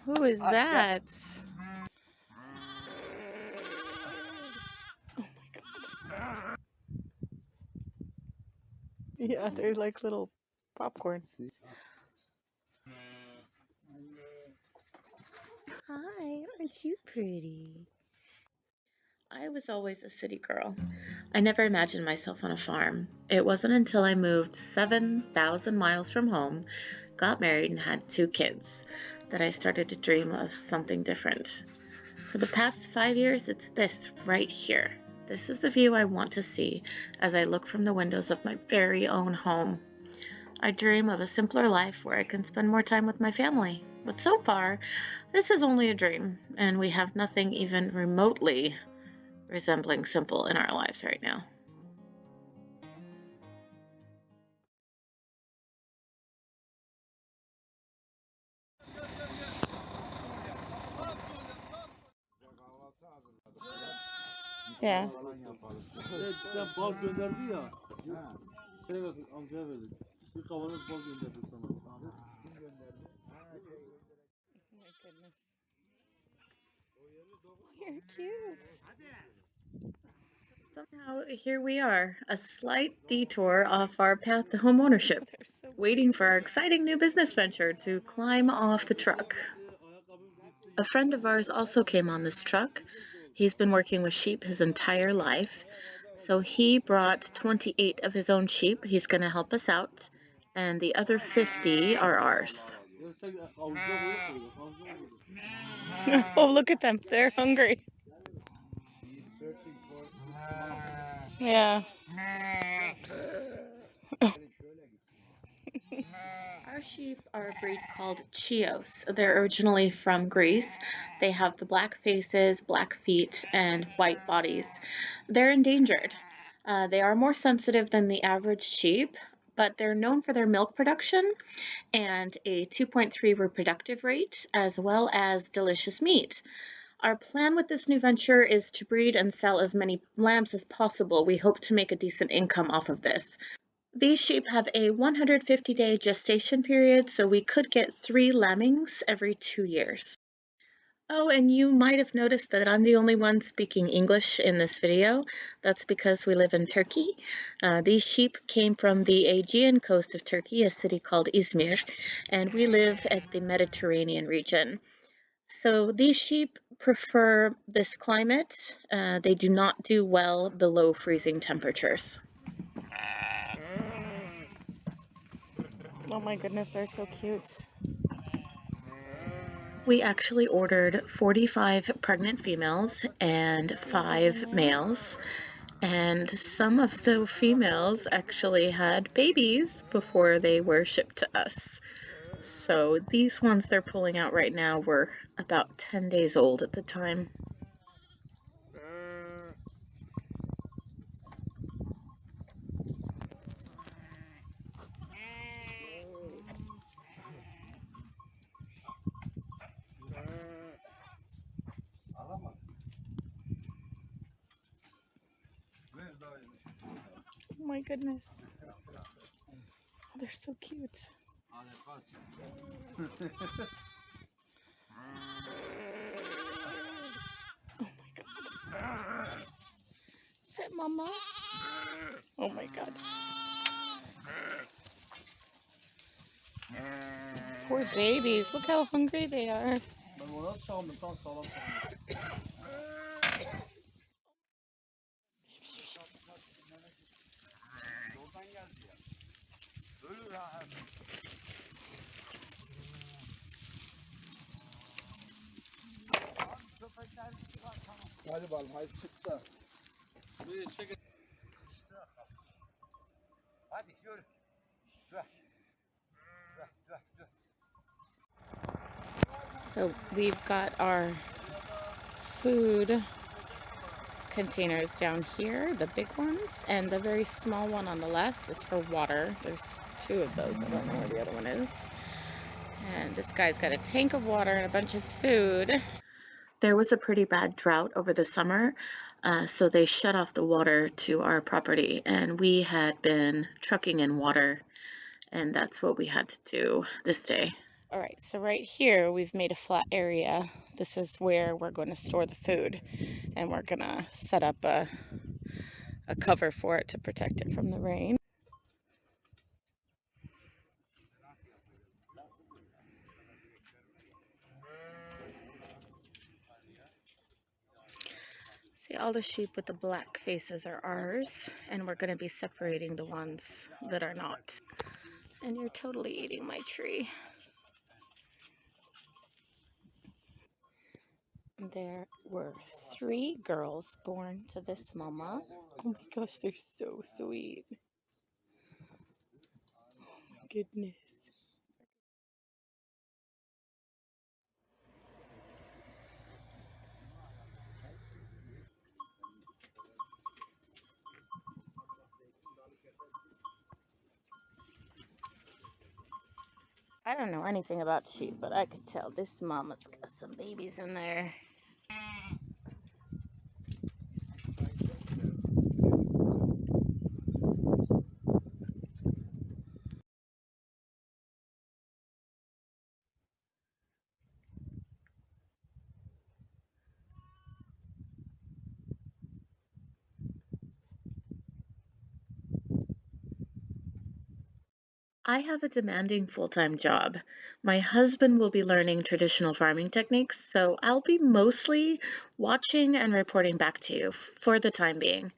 Who is that? Oh my god. Yeah, they're like little popcorn. Hi, aren't you pretty? I was always a city girl. I never imagined myself on a farm. It wasn't until I moved 7,000 miles from home, got married, and had 2 kids that I started to dream of something different. For the past 5 years, it's this right here. This is the view I want to see as I look from the windows of my very own home. I dream of a simpler life where I can spend more time with my family. But so far, this is only a dream, and we have nothing even remotely resembling simple in our lives right now. Yeah. Evet, sen bal gönderdi ya. Şey amcaya verdik. Bir kavanoz bal gönderdi sana. Kim gönderdi? Oh my goodness. You're cute. Somehow, here we are, a slight detour off our path to home ownership, waiting for our exciting new business venture to climb off the truck. A friend of ours also came on this truck. He's been working with sheep his entire life. So he brought 28 of his own sheep. He's going to help us out. And the other 50 are ours. Oh, look at them. They're hungry. Yeah. Our sheep are a breed called Chios. They're originally from Greece. They have the black faces, black feet, and white bodies. They're endangered. They are more sensitive than the average sheep, but they're known for their milk production and a 2.3 reproductive rate, as well as delicious meat. Our plan with this new venture is to breed and sell as many lambs as possible. We hope to make a decent income off of this. These sheep have a 150-day gestation period, so we could get 3 lambings every 2 years. Oh, and you might have noticed that I'm the only one speaking English in this video. That's because we live in Turkey. These sheep came from the Aegean coast of Turkey, a city called İzmir, and we live at the Mediterranean region. So these sheep prefer this climate. They do not do well below freezing temperatures. Oh my goodness, they're so cute. We actually ordered 45 pregnant females and 5 males, and some of the females actually had babies before they were shipped to us. So these ones they're pulling out right now were about 10 days old at the time. Oh my goodness. Oh, they're so cute. Oh my god. Is it Mama? Oh my god. Poor babies. Look how hungry they are. Hadi bakalım, hadi çık da. Hadi yürü. So we've got our food containers down here, the big ones, and the very small one on the left is for water. There's 2 of those. I don't know where the other one is. And this guy's got a tank of water and a bunch of food. There was a pretty bad drought over the summer, so they shut off the water to our property, and we had been trucking in water, and that's what we had to do this day. All right, so right here we've made a flat area. This is where we're going to store the food, and we're going to set up a cover for it to protect it from the rain. See, all the sheep with the black faces are ours, and we're going to be separating the ones that are not. And you're totally eating my tree. There were 3 girls born to this mama. Oh my gosh, they're so sweet. Oh my goodness. I don't know anything about sheep, but I could tell this mama's got some babies in there. I have a demanding full-time job. My husband will be learning traditional farming techniques, so I'll be mostly watching and reporting back to you for the time being.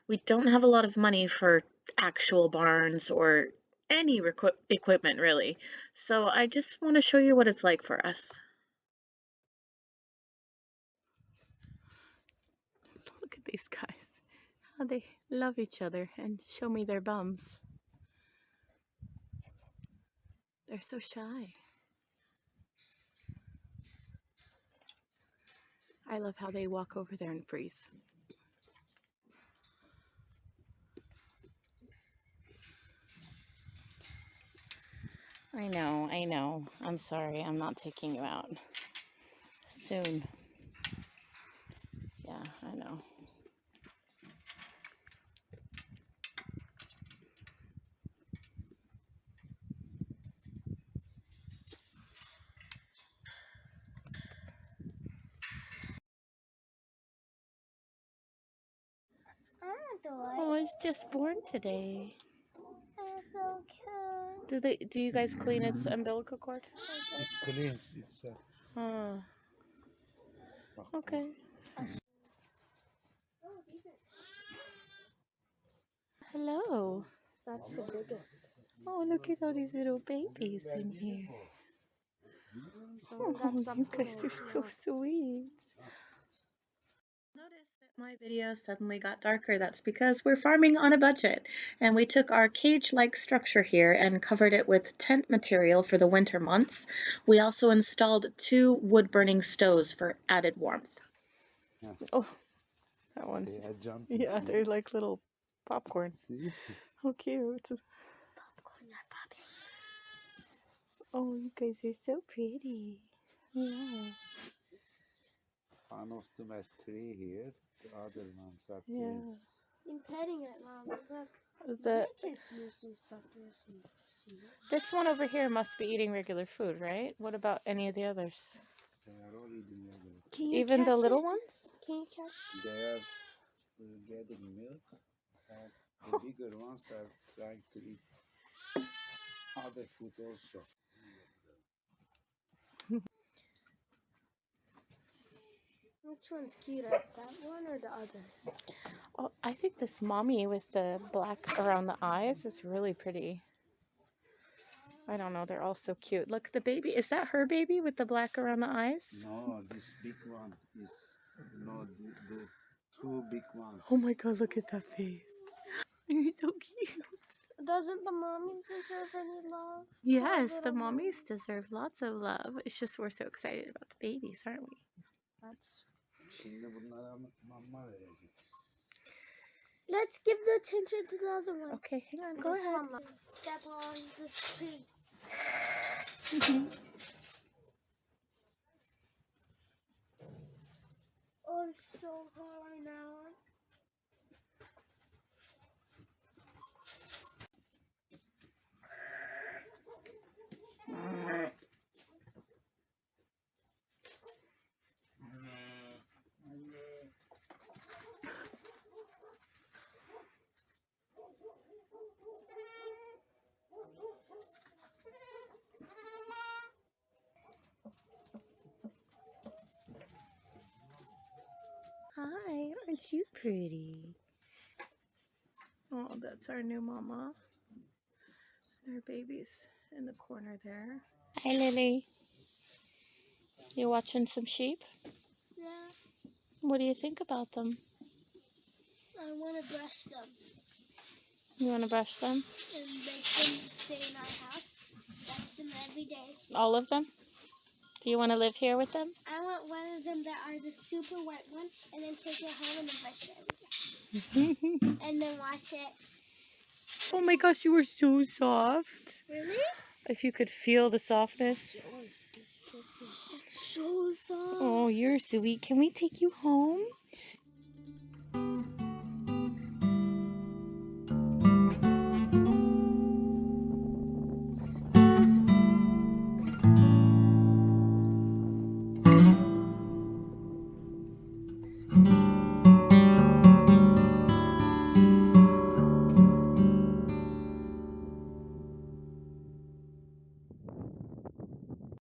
We don't have a lot of money for actual barns or any equipment really, so I just want to show you what it's like for us. Just look at these guys, how they love each other and show me their bums. They're so shy. I love how they walk over there and freeze. I know. I'm sorry, I'm not taking you out. Soon. Yeah, I know. Oh, it's just born today. It's so cute. Do you guys clean its umbilical cord? It cleans itself. Oh, okay. Hello. That's the biggest. Oh, look at all these little babies in here. Oh, you guys are so sweet. Notice that my video suddenly got darker. That's because we're farming on a budget, and we took our cage-like structure here and covered it with tent material for the winter months. We also installed 2 wood-burning stoves for added warmth. Yeah. Oh, that one's... They are jumping. Yeah, they're like little popcorn. See? How cute. Popcorns are popping. Oh, you guys are so pretty. Yeah. One of them has 3 here. The other ones are 3. Yeah. I'm petting it, Mom. Look. The, It's mostly suckers. this one over here must be eating regular food, right? What about any of the others? They are all eating regular. Can you Even catch the little it? ones? Can you catch They are getting milk, and the bigger ones are trying to eat other food also. Which one's cuter? That one or the others? Oh, I think this mommy with the black around the eyes is really pretty. I don't know, they're all so cute. Look, the baby, is that her baby with the black around the eyes? No, this big one is the 2 big ones. Oh my god, look at that face. You're so cute. Doesn't the mommies deserve any love? Yes, the little mommies deserve lots of love. It's just we're so excited about the babies, aren't we? That's... Şimdi bunlara mama vereceğiz. Let's give the attention to the other one. Okay, hang on, go This ahead. one, Mom. Step on the tree. Oh, it's so hard now. Aren't you pretty? Oh, that's our new mama. Her baby's in the corner there. Hi, Lily. You watching some sheep? Yeah, What do you think about them? I want to brush them You want to brush them? and make them stay in our house. Brush them every day. All of them? Do you want to live here with them? I want one of them that are the super white one, and then take it home and then brush it every day. And then wash it. Oh my gosh, you were so soft. Really? If you could feel the softness. So soft. Oh, you're sweet. Can we take you home?